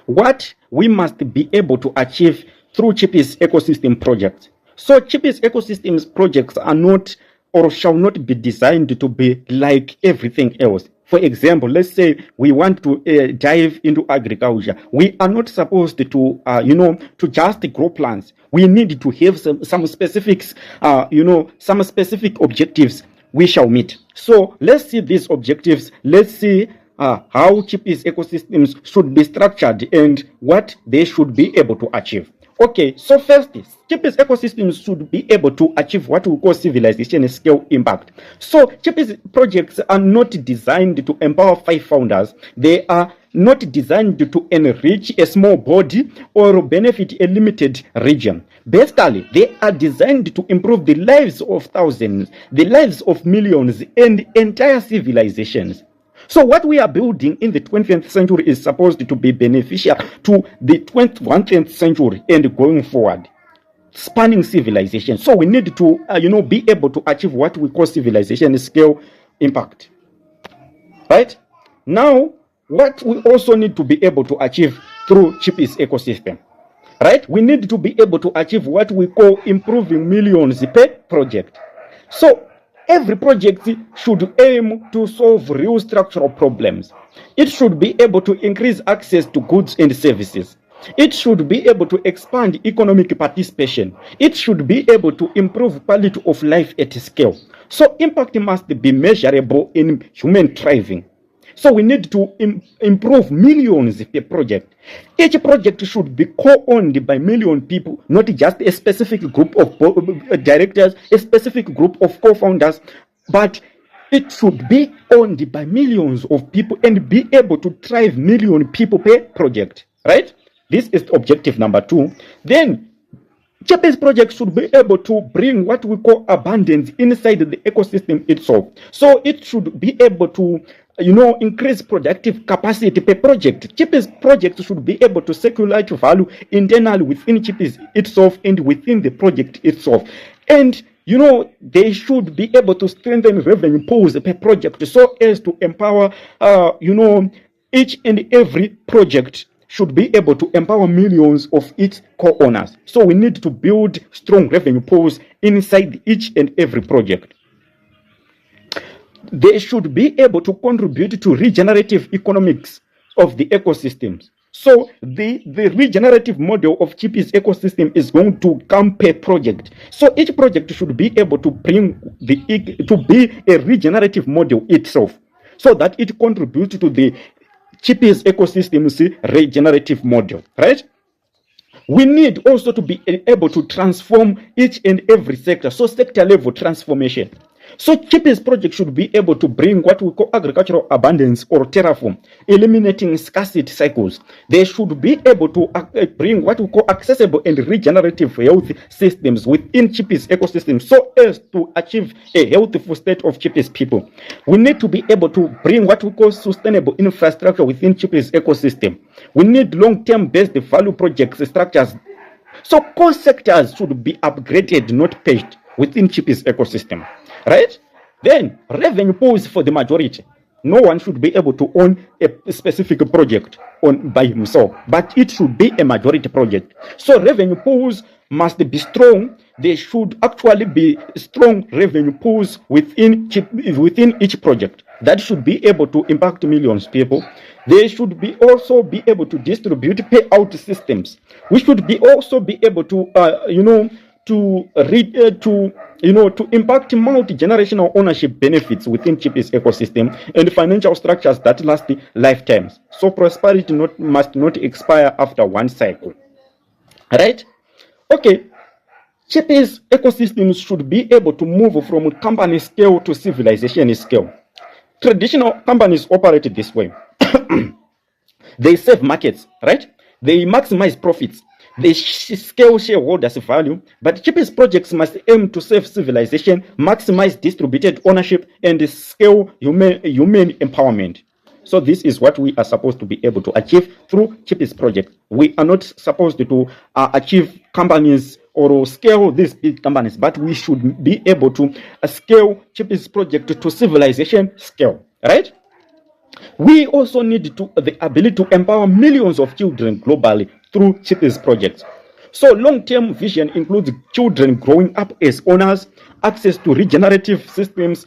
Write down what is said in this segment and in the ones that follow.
what we must be able to achieve through Chipies Ecosystem projects. So Chipies Ecosystems projects are not or shall not be designed to be like everything else. For example, let's say we want to dive into agriculture. We are not supposed to, to just grow plants. We need to have some specifics, some specific objectives we shall meet. So let's see these objectives. Let's see how Chipies ecosystems should be structured and what they should be able to achieve. Okay, so first, Chipies ecosystems should be able to achieve what we call civilization scale impact. So Chipies projects are not designed to empower 5 founders. They are not designed to enrich a small body or benefit a limited region. Basically, they are designed to improve the lives of thousands, the lives of millions, and entire civilizations. So what we are building in the 20th century is supposed to be beneficial to the 21st century and going forward, spanning civilization. So we need to, be able to achieve what we call civilization scale impact. Right? Now, what we also need to be able to achieve through Chipies ecosystem. Right? We need to be able to achieve what we call improving millions per project. So every project should aim to solve real structural problems. It should be able to increase access to goods and services. It should be able to expand economic participation. It should be able to improve quality of life at scale. So impact must be measurable in human thriving. So we need to improve millions per project. Each project should be co-owned by million people, not just a specific group of directors, a specific group of co-founders, but it should be owned by millions of people and be able to drive million people per project, right? This is objective number 2. Then Chipies project should be able to bring what we call abundance inside the ecosystem itself. So it should be able to increase productive capacity per project. Chipies project should be able to circulate value internally within Chipies itself and within the project itself. And they should be able to strengthen revenue pools per project so as to empower, each and every project should be able to empower millions of its co-owners. So we need to build strong revenue pools inside each and every project. They should be able to contribute to regenerative economics of the ecosystems. So the regenerative model of Chipies ecosystem is going to come per project. So each project should be able to bring to be a regenerative model itself, so that it contributes to the Chipies ecosystem's regenerative model, right? We need also to be able to transform each and every sector, so sector level transformation. So Chipies project should be able to bring what we call agricultural abundance or terraform, eliminating scarcity cycles. They should be able to bring what we call accessible and regenerative health systems within Chipies ecosystem so as to achieve a healthful state of Chipies people. We need to be able to bring what we call sustainable infrastructure within Chipies ecosystem. We need long-term based value projects structures. So core sectors should be upgraded, not patched within Chipies ecosystem. Right? Then revenue pools for the majority. No one should be able to own a specific project by himself, but it should be a majority project. So revenue pools must be strong. They should actually be strong revenue pools within each project that should be able to impact millions of people. They should also be able to distribute payout systems. We should also be able to to impact multi-generational ownership benefits within Chipies ecosystem and financial structures that last lifetimes. So prosperity must not expire after one cycle. Right? Okay. Chipies ecosystems should be able to move from company scale to civilization scale. Traditional companies operate this way. They serve markets, right? They maximize profits. They scale shareholders' value, but Chipies projects must aim to serve civilization, maximize distributed ownership, and scale human empowerment. So this is what we are supposed to be able to achieve through Chipies project. We are not supposed to achieve companies or scale these big companies, but we should be able to scale Chipies project to civilization scale, right? We also need the ability to empower millions of children globally through Chipies projects. So long-term vision includes children growing up as owners, access to regenerative systems,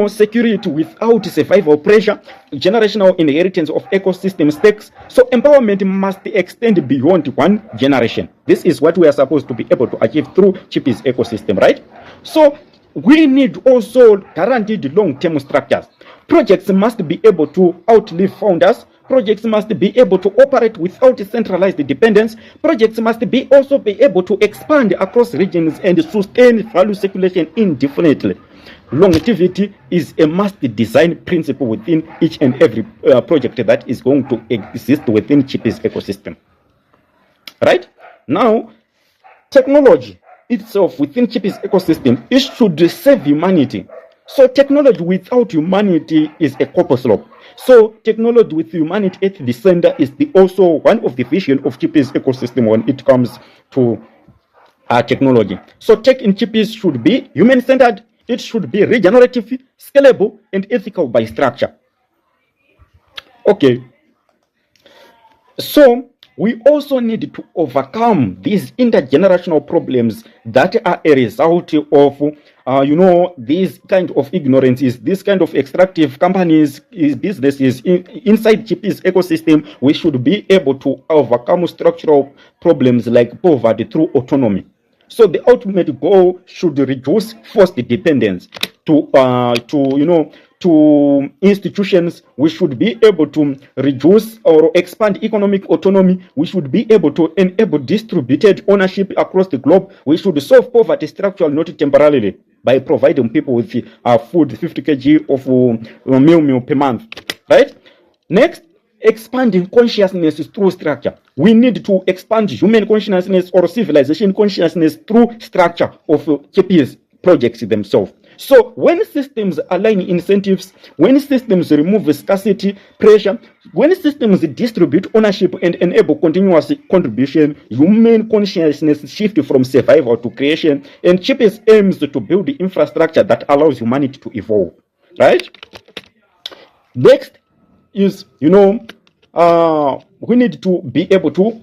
security without survival pressure, generational inheritance of ecosystem stakes. So empowerment must extend beyond one generation. This is what we are supposed to be able to achieve through Chipies ecosystem, right? So we need also guaranteed long-term structures. Projects must be able to outlive founders. Projects must be able to operate without centralized dependence. Projects must also be able to expand across regions and sustain value circulation indefinitely. Longevity is a must design principle within each and every project that is going to exist within Chipies ecosystem. Right? Now, technology itself within Chipies ecosystem, it should serve humanity. So technology without humanity is a corpus slope. So technology with humanity at the center is also one of the vision of Chipies ecosystem when it comes to technology. So tech in Chipies should be human-centered, it should be regenerative, scalable, and ethical by structure. Okay. So we also need to overcome these intergenerational problems that are a result of these kind of ignorances, this kind of extractive companies, businesses inside Chipies ecosystem. We should be able to overcome structural problems like poverty through autonomy. So the ultimate goal should reduce forced dependence to institutions. We should be able to reduce or expand economic autonomy. We should be able to enable distributed ownership across the globe. We should solve poverty structurally, not temporarily, by providing people with food, 50 kg of meal per month, right? Next, expanding consciousness through structure. We need to expand human consciousness or civilization consciousness through structure of Chipies projects themselves. So when systems align incentives, when systems remove scarcity pressure, when systems distribute ownership and enable continuous contribution, human consciousness shifts from survival to creation, and Chipies aims to build the infrastructure that allows humanity to evolve, right? Next is, we need to be able to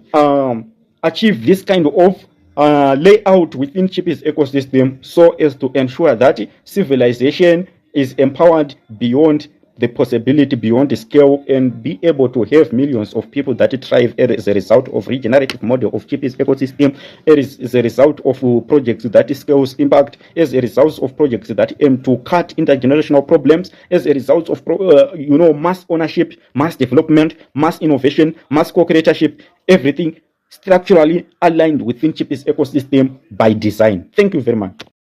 achieve this kind of layout within Chipies ecosystem so as to ensure that civilization is empowered beyond the possibility, beyond the scale, and be able to have millions of people that thrive as a result of regenerative model of Chipies ecosystem, as a result of projects that scales impact, as a result of projects that aim to cut intergenerational problems, as a result of mass ownership, mass development, mass innovation, mass co-creatorship, everything structurally aligned within Chipies ecosystem by design. Thank you very much.